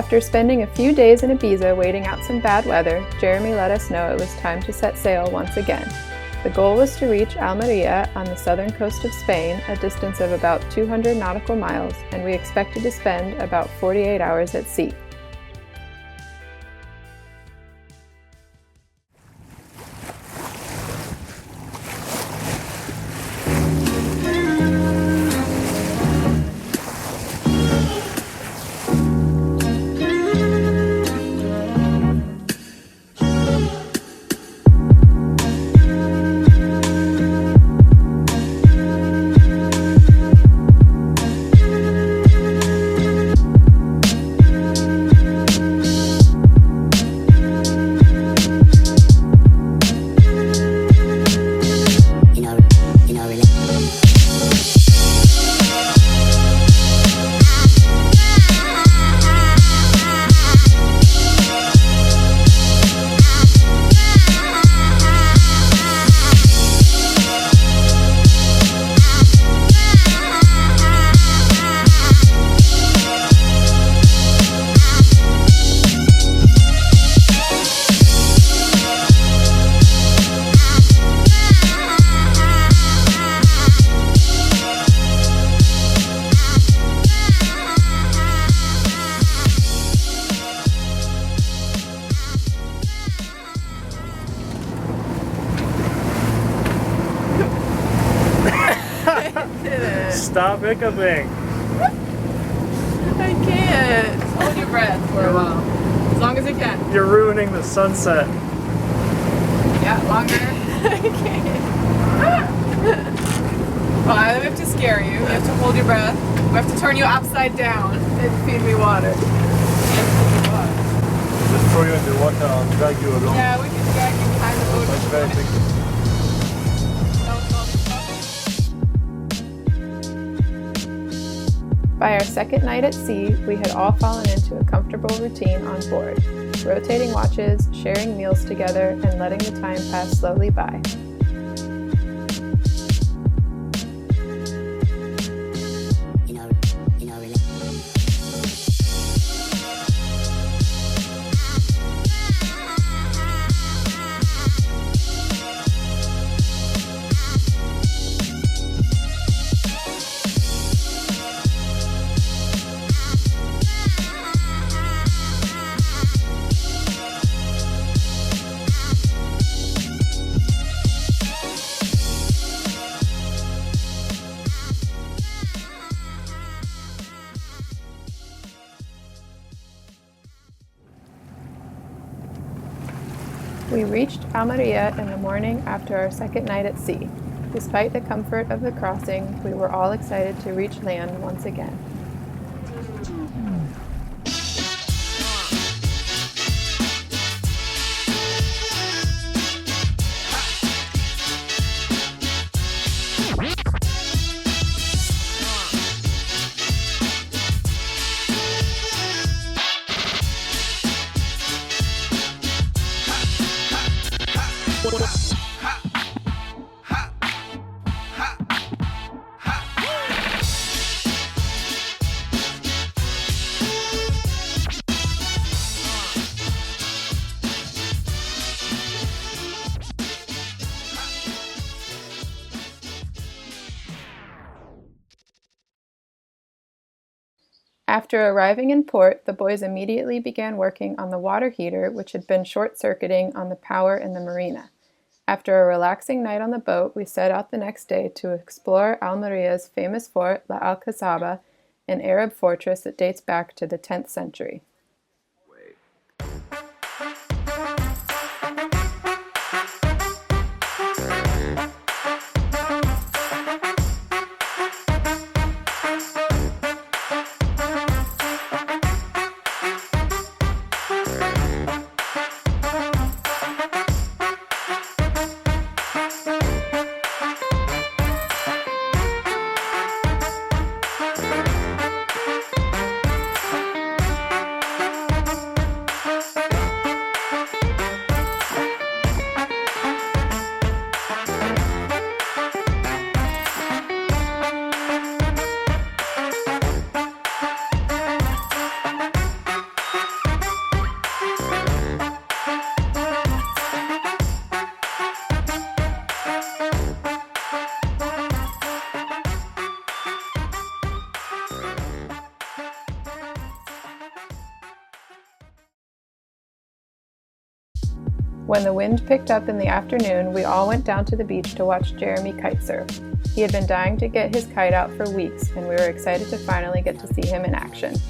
After spending a few days in Ibiza waiting out some bad weather, Jeremy let us know it was time to set sail once again. The goal was to reach Almeria on the southern coast of Spain, a distance of about 200 nautical miles, and we expected to spend about 48 hours at sea. Stop hiccuping. I can't. Just hold your breath for a while. As long as you can. You're ruining the sunset. Yeah, longer. I can't. Well, I have to scare you. You have to hold your breath. We have to turn you upside down and feed me water. Just throw you in the water and drag you along. Yeah, we can drag you behind the boat. That's very big. By our second night at sea, we had all fallen into a comfortable routine on board, rotating watches, sharing meals together, and letting the time pass slowly by. We reached Almeria in the morning after our second night at sea. Despite the comfort of the crossing, we were all excited to reach land once again. After arriving in port, the boys immediately began working on the water heater, which had been short-circuiting on the power in the marina. After a relaxing night on the boat, we set out the next day to explore Almeria's famous fort, La Alcazaba, an Arab fortress that dates back to the 10th century. When the wind picked up in the afternoon, we all went down to the beach to watch Jeremy kite surf. He had been dying to get his kite out for weeks, and we were excited to finally get to see him in action.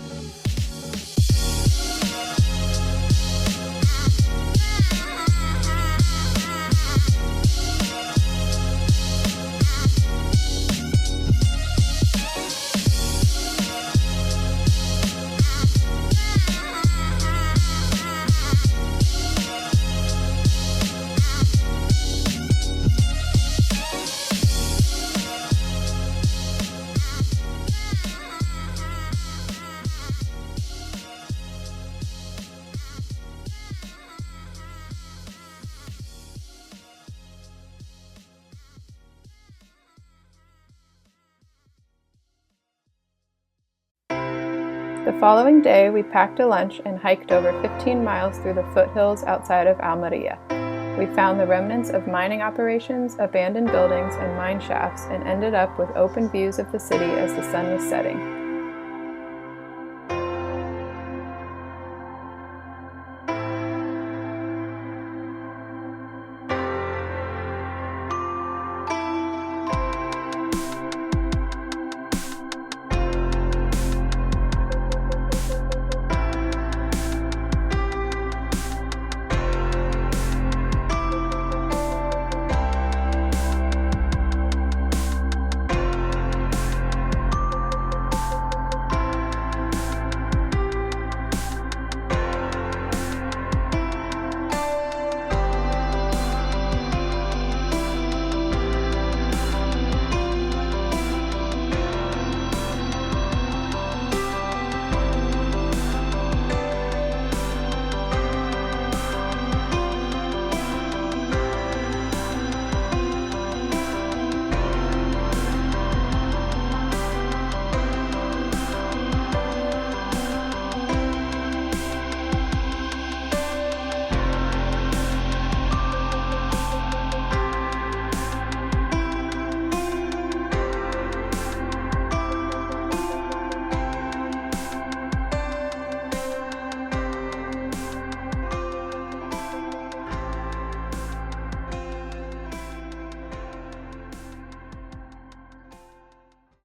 The following day, we packed a lunch and hiked over 15 miles through the foothills outside of Almeria. We found the remnants of mining operations, abandoned buildings, and mine shafts, and ended up with open views of the city as the sun was setting.